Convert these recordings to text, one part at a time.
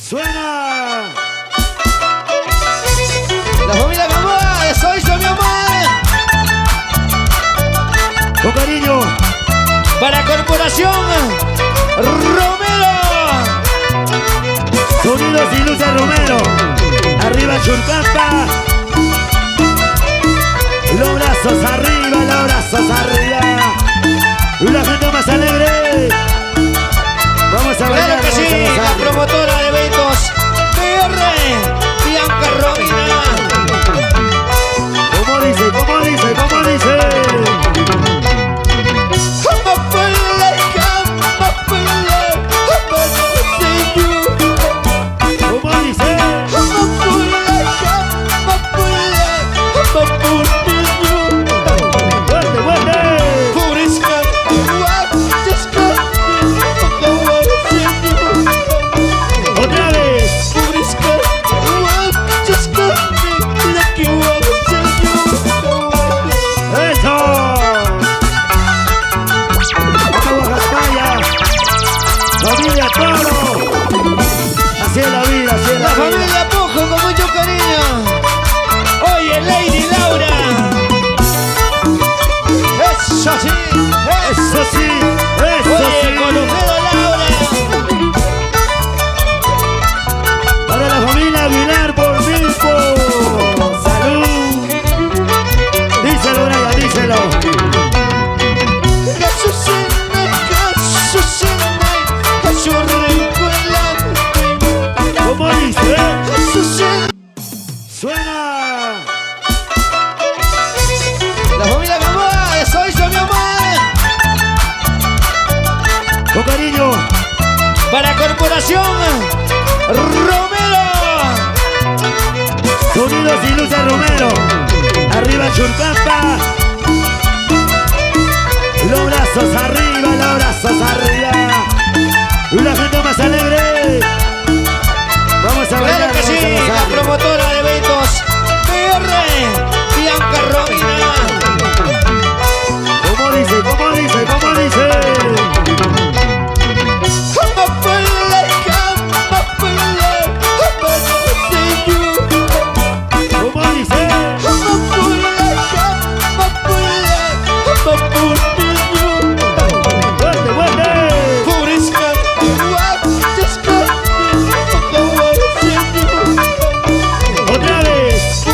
Suena. La familia Gamboa, soy yo, mi amor. Con cariño. Para Corporación Romero. Sonidos y luces Romero. Arriba Churcampa. Los brazos arriba, los brazos arriba. Y la gente más alegre. Vamos a bailar. Claro que sí, la promotora de eventos PR, Bianca Romina. ¿Cómo dice? ¿Cómo dice? ¿Cómo dice? Familia Toro, así es la vida, así es la vida. Familia Pujo con mucho cariño. Oye, Lady Laura. Eso sí, eso sí, eso oye, sí. con los dedos Laura. Para la familia Aguilar por Milpo. Salud. Díselo, Brian, díselo. ¿Cómo dice? Suena. La familia Gamboa, soy yo, mi amor. Con cariño. Para Corporación Romero. Sonidos y luces Romero. Arriba Churcampa. Los brazos arriba, los brazos arriba. Y la gente más alegre. Vamos a bailar. Claro que sí, la promotora de eventos PR, Bianca Romina. ¿Cómo dice? ¿Cómo dice? ¿Cómo dice? ¿Cómo dice? ¡Fuerte, fuerte! ¡Otra vez!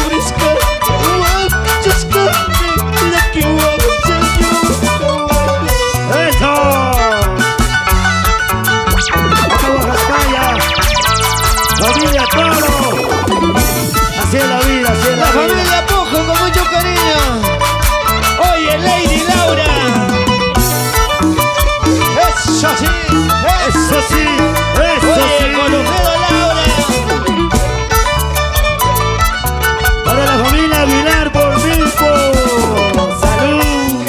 ¡Eso! ¡Familia Toro! Así es la vida, así es la vida. Familia Pujo con mucho cariño. Oye, Lady Laura. Eso sí, Eso sí, eso oye, sí. con los dedos Laura. Para la familia Aguilar por Milpo. Salud.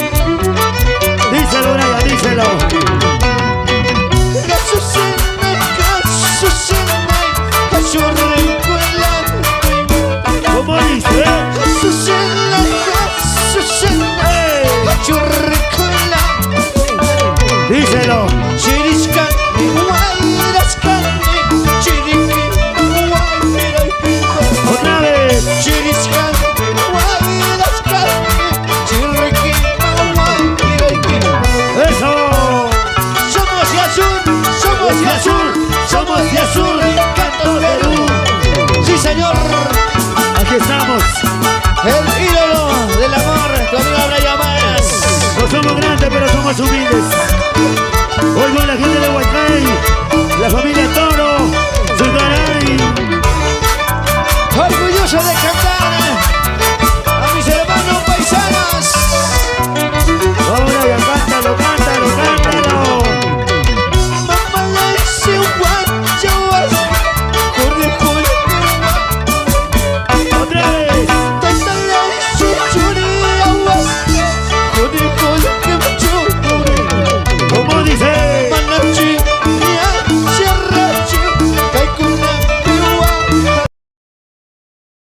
Díselo, Brian, díselo. ¿Cómo dice? Díselo. Otra vez. Eso. Somos de azul, somos de azul, Somos de azul. Canto Perú. Sí, señor. Aquí estamos. El ídolo del amor, tu amigo Brian Más. No somos grandes, pero somos humildes. Hoy con la gente de Huaycay, la familia